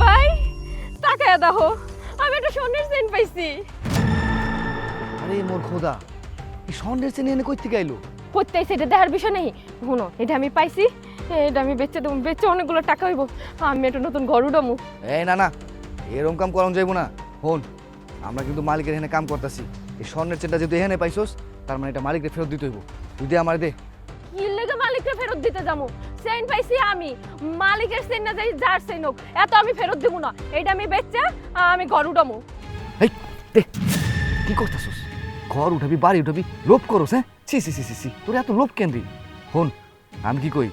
ভাই তাকায় দেখো, আমি একটা স্বর্ণের চেন পাইছি। আরে মোর খোদা, এই স্বর্ণের চেন এনে কই থেকে আইলো? করতে সেটা দেখার বিষয় নেই। শুনো, এটা আমি পাইছি, এটা আমি বেচে দেবো, বেচে অনেকগুলো টাকা হইব। আমি একটা নতুন ঘর উঠামু। এই না না, এরকম কাম করানো যাইব না। হন, আমরা কিন্তু মালিকের এখানে কাম করতেছি। এই স্বর্ণের চেনটা যদি এখানে পাইছোস, তার মানে এটা মালিককে ফেরত দিতে হইব। তুই দে আমার দে। কি লেগে মালিককে ফেরত দিতে যাবো? চেইন পাইছি আমি, মালিকের চেইন না যাই যার চেইন হোক, এত আমি ফেরত দিব না। এইটা আমি বেচে আমি ঘর উঠামু। এই দে, কি করতেছস? ঘর উঠাবি, বাড়ি উঠাবি, লোভ করস? হ্যাঁ, ছি ছি ছি ছি ছি, তোর এত লোভ কেন রে? হন, আমি কি কই,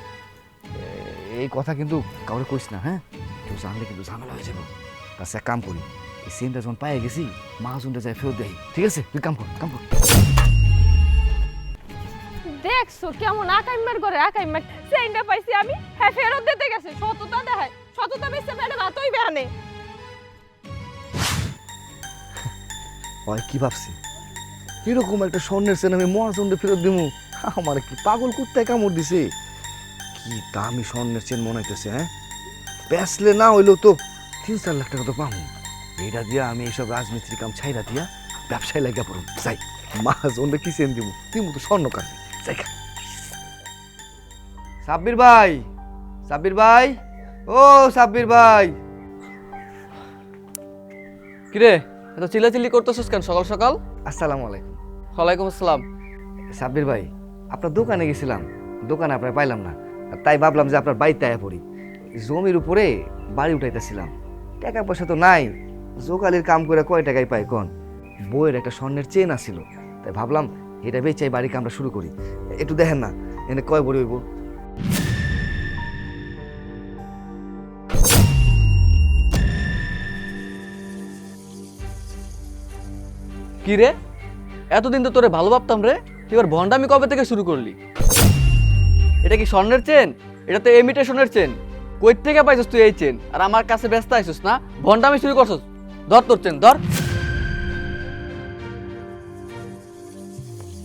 এই কথা কিন্তু কাউরে কইস না। হ্যাঁ, কেউ জানলে কিন্তু ঝামেলা হয়ে যাবো। তাছাড়া এক কাম করি, এই চেনটা যখন পায়ে গেছি, মাহাজনটা যাই ফেরত দেয়। ঠিক আছে, তুই কাম কর, কাম কর। দেখছো কেমন আকাইমার করে আকাইমার, চেইনটা পাইছি আমি, হ্যাঁ ফেরত দিতে গেছে। সততা দেখায়, সততা বেচে পেটে ভাতই বেহানে। হয় কি ভাবছি, এরকম একটা স্বর্ণের চেন আমি মহাজনটা ফেরত দিব? আমার কি পাগল কুত্তায় কামড় দিছে? কি দামি স্বর্ণের চেন মনে হইতেছে। হ্যাঁ, বেচলে না হইলেও তো 3-4 লাখ টাকা তো পাবো। এটা দিয়া আমি এইসব রাজমিস্ত্রি কাম ছাইরা দিয়া ব্যবসায় লাগিয়া পড়ব। যাই, মহাজনটা কি চেন দিব? দিব তো স্বর্ণ কাছে। যাই খা। সাব্বির ভাই, সাব্বির ভাই, ও সাব্বির ভাই। কিরে এত চিল্লাচিল্লি করতেছিস কেন সকাল সকাল? আসসালামু আলাইকুম। ওয়ালাইকুম আসসালাম। সাব্বির ভাই, আপনার দোকানে গেছিলাম, দোকানে আপনার পাইলাম না, তাই ভাবলাম যে আপনার বাড়িতে আয়া পড়ি। জমির উপরে বাড়ি উঠাইতেছিলাম, টাকা পয়সা তো নাই, জোকালির কাম করে কয় টাকায় পাই কন? বইয়ের একটা স্বর্ণের চেন আছিল, তাই ভাবলাম এটা বেচাই বাড়ি কামটা শুরু করি। একটু দেখেন না এনে কয় বড়ি হইব? কি রে, এতদিন তো তোরে ভালো ভাবতাম রে, তুই এবার ভন্ডামি কবে থেকে শুরু করলি? এটা কি স্বর্ণের চেন? এটা তো ইমিটেশনের চেন। কই থেকে পাইছিস তুই এই চেন? আর আমার কাছে ব্যস্ত আইছিস না, ভন্ডামি শুরু করছিস। ধর তোর চেন ধর।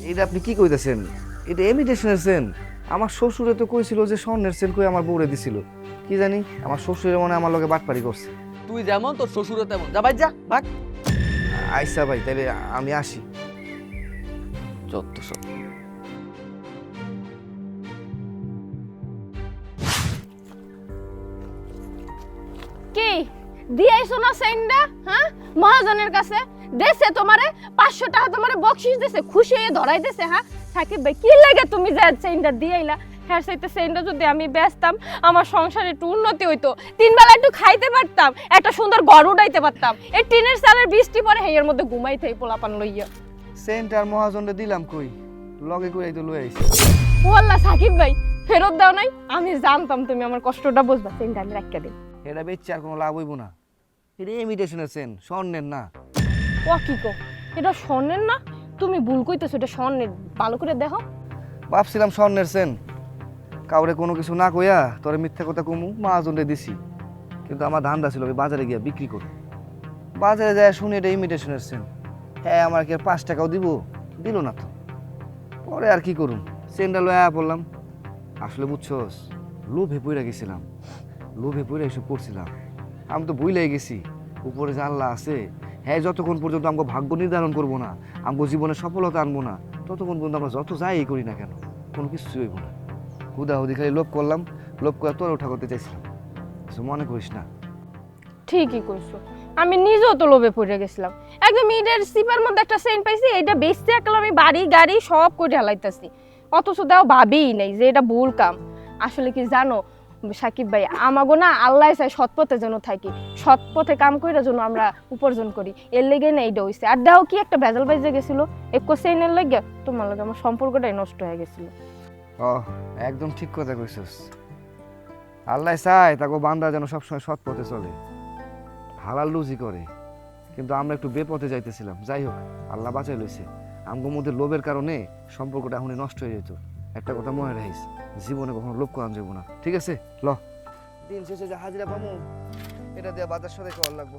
এটা আপনি কি কইতেছেন? এটা ইমিটেশনের চেন? আমার শ্বশুরে তো কইছিল যে স্বর্ণের চেন কই আমার বউরে দিছিল। কি জানি আমার শ্বশুরে মনে হয় আমার লগে বাটপারি করছে। তুই যেমন তোর শ্বশুরও তেমন। যা ভাই যা, ভাগ। আইসা ভাই, তাহলে আমি আসি। যত সব। কি দিয়েছো না চেইনটা? হ্যাঁ, মহাজনের কাছে দেশে তোমারে 500 টাকা তোমারে বকশিশ দিছে, খুশি হয়ে ধরাই দিছে। হ্যাঁ সাকিব ভাই, কি লাগে তুমি যে চেইনটা দিয়েইলা? হ্যাঁ সেইটা চেইনটা যদি আমি বেচতাম, আমার সংসারে একটু উন্নতি হইতো, 3 বেলা একটু খাইতে পারতাম, একটা সুন্দর ঘর উঠাইতে পারতাম। এই টিনের চালের বৃষ্টি পরে হেয়ের মধ্যে ঘুমাইতে পোলাপান লইয়া। চেনটার মহাজনটা দিলাম কই? লগে কইরাই তো লই আইছি। ও আল্লাহ, সাকিব ভাই ফেরত দাও নাই? আমি জানতাম তুমি আমার কষ্টটা বুঝবা। চেইনটা আমি রাখিয়া দিই। এটা বেচে আর কোনো লাভ হইব না। এটা ইমিটেশনের চেন, স্বর্ণের না। ও কি কো, এটা স্বর্ণের না? তুমি ভুল কইতেছো, এটা স্বর্ণের। ভালো করে দেখো। ভাবছিলাম স্বর্ণের চেন, কাউরে কোনো কিছু না কইয়া তোরে মিথ্যা কথা কমু মহাজনরে দিছি। কিন্তু আমার ধান্দা ছিল আমি বাজারে গিয়া বিক্রি করব। বাজারে যায় শুনি এটা ইমিটেশনের চেন। হ্যাঁ, আমার কি আর 5 টাকাও দিব? দিল না তো। পরে আর কি করুম, চেনটা লয়ে আয়া পড়লাম। আসলে বুঝছস, লোভে পইরা গেছিলাম, লোভে পইরা এসব করছিলাম। আমি তো ভুলেই গেছি উপরে যে আল্লাহ আছে, হ্যাঁ যতক্ষণ পর্যন্ত আমাকে ভাগ্য নির্ধারণ করবো না, আমাকে জীবনে সফলতা আনবো না, ততক্ষণ পর্যন্ত আমরা যত যাই করি না কেন কোনো কিছু হইব না। হুদাহুদি খালি লোভ করলাম, লোভ করে তোর ওঠা করতে চাইছিলাম, কিছু মনে করিস না। ঠিকই কইছো, আমি নিজেও তো লোভে পড়ে গেছিলাম। একদম ইটের সিপার মধ্যে একটা চেইন পাইছি, এটা বেচতে একলা আমি বাড়ি গাড়ি সব করে ঢালাইতাছি, অথচ তাও ভাবিই নাই যে এটা ভুল কাম। আসলে কি জানো সাকিব ভাই, আমাগো না আল্লাহ চাই সৎ পথে যেন থাকি, সৎ পথে কাম কইরা যেন আমরা উপার্জন করি, এর লেগে না এইটা হইছে। আর দাও কি একটা ভেজাল বাইজে গেছিল, একো চেইনের লেগে তোমার লগে আমার সম্পর্কটাই নষ্ট হয়ে গেছিল। ও, একদম ঠিক কথা কইছস। আল্লাহ চায় তাকে বান্দা যেন সবসময় সৎ পথে চলে, হালাল রুজি করে। কিন্তু আমরা একটু বেপথে যাইতেছিলাম। যাই হোক, আল্লাহ বাঁচাই লইছে। আমগো মধ্যে লোভের কারণে সম্পর্কটা এখনই নষ্ট হয়ে যেত। একটা কথা মনে রাখিস, জীবনে কখনো লোভ করা যাবো না। ঠিক আছে, ল। দিন শেষে যে হাজিরা পাবো, এটা দিয়ে বাজার সদাই করার লাগবো।